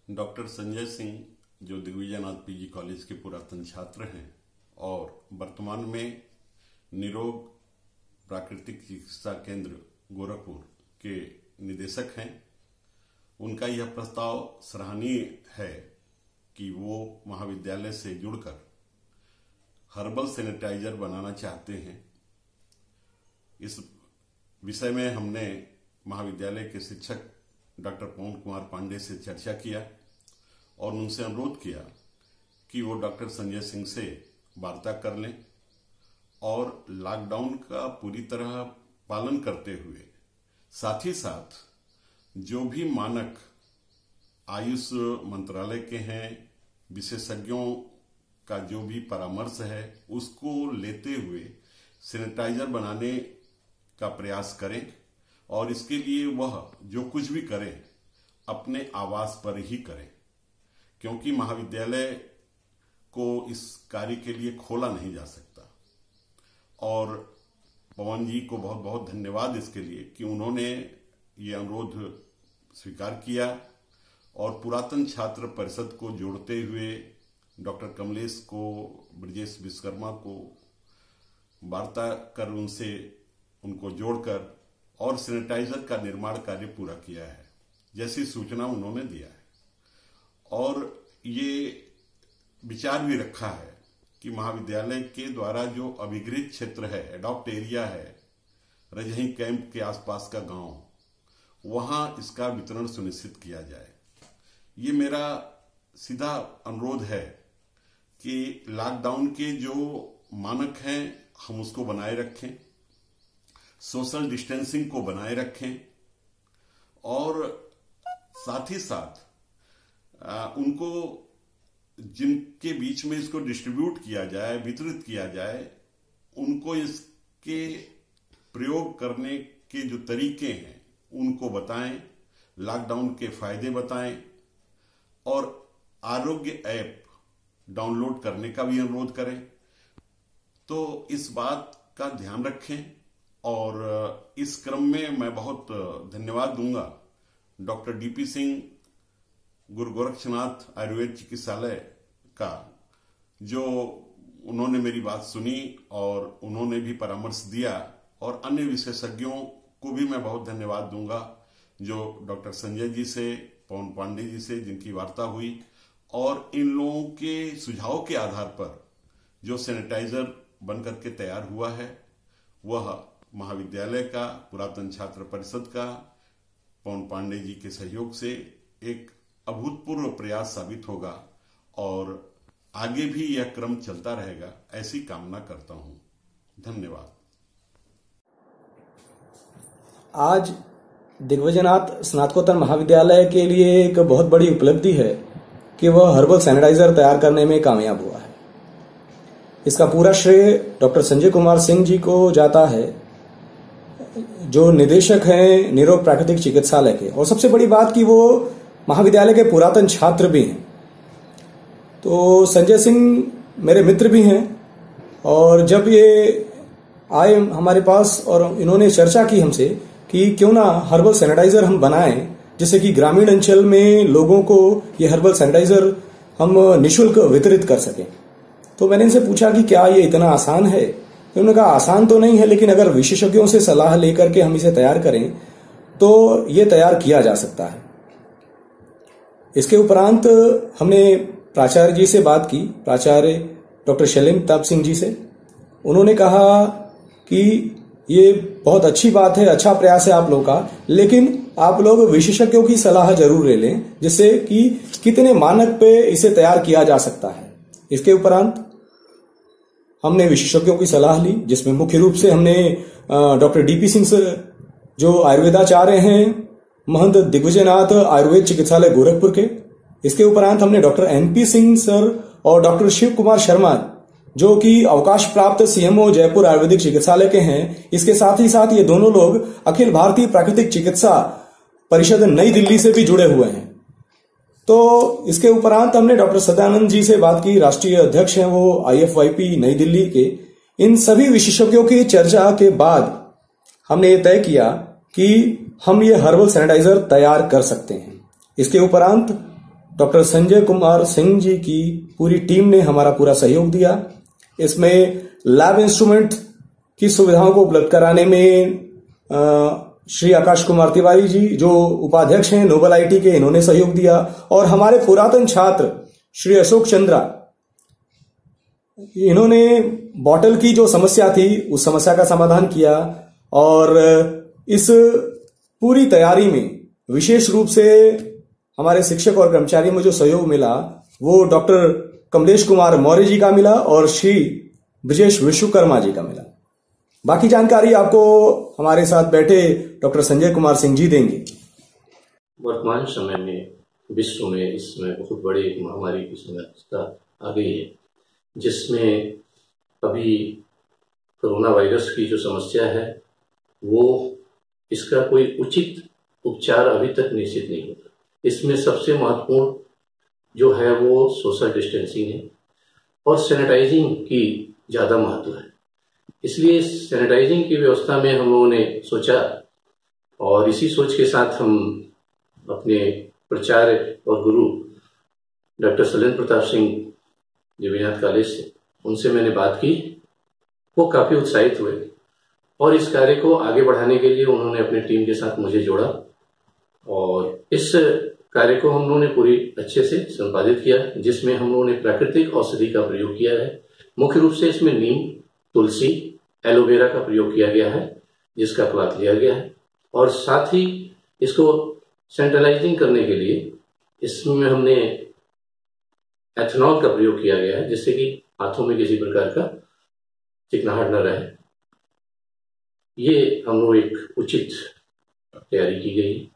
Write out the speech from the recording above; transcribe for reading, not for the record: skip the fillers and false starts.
Doctor Sanjay Singh जो Digvijaynath PG college के पुरातन छात्र हैं और वर्तमान में निरोग प्राकृतिक चिकित्सा केंद्र गोरखपुर के निदेशक हैं, उनका यह प्रस्ताव सराहनीय है कि वो महाविद्यालय से जुड़कर हर्बल सैनिटाइजर बनाना चाहते हैं। इस विषय में हमने महाविद्यालय के शिक्षक डॉक्टर पवन कुमार पांडे से चर्चा किया और उनसे अनुरोध किया कि वो डॉक्टर संजय सिंह से वार्ता कर लें और लॉकडाउन का पूरी तरह पालन करते हुए साथ ही साथ जो भी मानक आयुष मंत्रालय के हैं, विशेषज्ञों का जो भी परामर्श है उसको लेते हुए सैनिटाइजर बनाने का प्रयास करें और इसके लिए वह जो कुछ भी करें अपने आवास पर ही करें, क्योंकि महाविद्यालय को इस कार्य के लिए खोला नहीं जा सकता। और पवन जी को बहुत बहुत धन्यवाद इसके लिए कि उन्होंने ये अनुरोध स्वीकार किया और पुरातन छात्र परिषद को जोड़ते हुए डॉक्टर कमलेश को, ब्रजेश विश्वकर्मा को वार्ता कर उनको जोड़कर और सैनिटाइजर का निर्माण कार्य पूरा किया है, जैसी सूचना उन्होंने दिया है। और ये विचार भी रखा है कि महाविद्यालय के द्वारा जो अभिगृहित क्षेत्र है, एडॉप्ट एरिया है, रजही कैंप के आसपास का गांव, वहां इसका वितरण सुनिश्चित किया जाए। ये मेरा सीधा अनुरोध है कि लॉकडाउन के जो मानक हैं हम उसको बनाए रखें, सोशल डिस्टेंसिंग को बनाए रखें और साथ ही साथ उनको जिनके बीच में इसको डिस्ट्रीब्यूट किया जाए, वितरित किया जाए, उनको इसके प्रयोग करने के जो तरीके हैं उनको बताएं, लॉकडाउन के फायदे बताएं और आरोग्य ऐप डाउनलोड करने का भी अनुरोध करें। तो इस बात का ध्यान रखें और इस क्रम में मैं बहुत धन्यवाद दूंगा डॉक्टर डीपी सिंह गुरु गोरक्षनाथ आयुर्वेद चिकित्सालय का, जो उन्होंने मेरी बात सुनी और उन्होंने भी परामर्श दिया, और अन्य विशेषज्ञों को भी मैं बहुत धन्यवाद दूंगा जो डॉक्टर संजय जी से, पवन पांडे जी से जिनकी वार्ता हुई, और इन लोगों के सुझाव के आधार पर जो सैनिटाइजर बनकर के तैयार हुआ है वह महाविद्यालय का, पुरातन छात्र परिषद का, पवन पांडे जी के सहयोग से एक अभूतपूर्व प्रयास साबित होगा और आगे भी यह क्रम चलता रहेगा, ऐसी कामना करता हूं। धन्यवाद। आज दिग्विजयनाथ स्नातकोत्तर महाविद्यालय के लिए एक बहुत बड़ी उपलब्धि है कि वह हर्बल सैनिटाइजर तैयार करने में कामयाब हुआ है। इसका पूरा श्रेय डॉक्टर संजय कुमार सिंह जी को जाता है, जो निदेशक हैं निरोग प्राकृतिक चिकित्सालय के, और सबसे बड़ी बात कि वो महाविद्यालय के पुरातन छात्र भी हैं। तो संजय सिंह मेरे मित्र भी हैं और जब ये आए हमारे पास और इन्होंने चर्चा की हमसे कि क्यों ना हर्बल सैनिटाइजर हम बनाएं, जिससे कि ग्रामीण अंचल में लोगों को ये हर्बल सैनिटाइजर हम निःशुल्क वितरित कर सकें। तो मैंने इनसे पूछा कि क्या ये इतना आसान है? उन्होंने कहा आसान तो नहीं है, लेकिन अगर विशेषज्ञों से सलाह लेकर के हम इसे तैयार करें तो ये तैयार किया जा सकता है। इसके उपरांत हमने प्राचार्य जी से बात की, प्राचार्य डॉक्टर शैलेंद्र प्रताप सिंह जी से। उन्होंने कहा कि ये बहुत अच्छी बात है, अच्छा प्रयास है आप लोगों का, लेकिन आप लोग विशेषज्ञों की सलाह जरूर ले लें, जिससे कि कितने मानक पे इसे तैयार किया जा सकता है। इसके उपरांत हमने विशेषज्ञों की सलाह ली, जिसमें मुख्य रूप से हमने डॉक्टर डीपी सिंह सर जो आयुर्वेदाचार्य हैं महंत दिग्विजयनाथ आयुर्वेद चिकित्सालय गोरखपुर के। इसके उपरांत हमने डॉक्टर एनपी सिंह सर और डॉक्टर शिव कुमार शर्मा जो कि अवकाश प्राप्त सीएमओ जयपुर आयुर्वेदिक चिकित्सालय के हैं। इसके साथ ही साथ ये दोनों लोग अखिल भारतीय प्राकृतिक चिकित्सा परिषद नई दिल्ली से भी जुड़े हुए हैं। तो इसके उपरांत हमने डॉक्टर सदानंद जी से बात की, राष्ट्रीय अध्यक्ष हैं वो IFYP नई दिल्ली के। इन सभी विशेषज्ञों की चर्चा के बाद हमने ये तय किया कि हम ये हर्बल सैनिटाइजर तैयार कर सकते हैं। इसके उपरांत डॉक्टर संजय कुमार सिंह जी की पूरी टीम ने हमारा पूरा सहयोग दिया। इसमें लैब इंस्ट्रूमेंट की सुविधाओं को उपलब्ध कराने में श्री आकाश कुमार तिवारी जी जो उपाध्यक्ष हैं नोबल आईटी के, इन्होंने सहयोग दिया। और हमारे पुरातन छात्र श्री अशोक चंद्रा, इन्होंने बॉटल की जो समस्या थी उस समस्या का समाधान किया। और इस पूरी तैयारी में विशेष रूप से हमारे शिक्षक और कर्मचारियों में जो सहयोग मिला वो डॉक्टर कमलेश कुमार मौर्य जी का मिला और श्री ब्रजेश विश्वकर्मा जी का मिला। बाकी जानकारी आपको हमारे साथ बैठे डॉक्टर संजय कुमार सिंह जी देंगे। वर्तमान समय में विश्व में इस समय बहुत बड़ी एक महामारी की समस्या आ गई है, जिसमें अभी कोरोना वायरस की जो समस्या है वो इसका कोई उचित उपचार अभी तक निश्चित नहीं होता। इसमें सबसे महत्वपूर्ण जो है वो सोशल डिस्टेंसिंग है और सैनिटाइजिंग की ज़्यादा महत्व है। इसलिए सैनिटाइजिंग की व्यवस्था में हम लोगों ने सोचा और इसी सोच के साथ हम अपने प्राचार्य और गुरु डॉक्टर शैलेंद्र प्रताप सिंह देवीनाथ कॉलेज से उनसे मैंने बात की। वो काफ़ी उत्साहित हुए और इस कार्य को आगे बढ़ाने के लिए उन्होंने अपनी टीम के साथ मुझे जोड़ा और इस कार्य को हम लोगों ने पूरी अच्छे से संपादित किया, जिसमें हम लोगों ने प्राकृतिक औषधि का प्रयोग किया है। मुख्य रूप से इसमें नीम, तुलसी, एलोवेरा का प्रयोग किया गया है, जिसका क्लॉथ लिया गया है। और साथ ही इसको सैनिटाइजिंग करने के लिए इसमें हमने एथेनॉल का प्रयोग किया गया है, जिससे कि हाथों में किसी प्रकार का चिकनाहट न रहे। ये हम लोग एक उचित तैयारी की गई।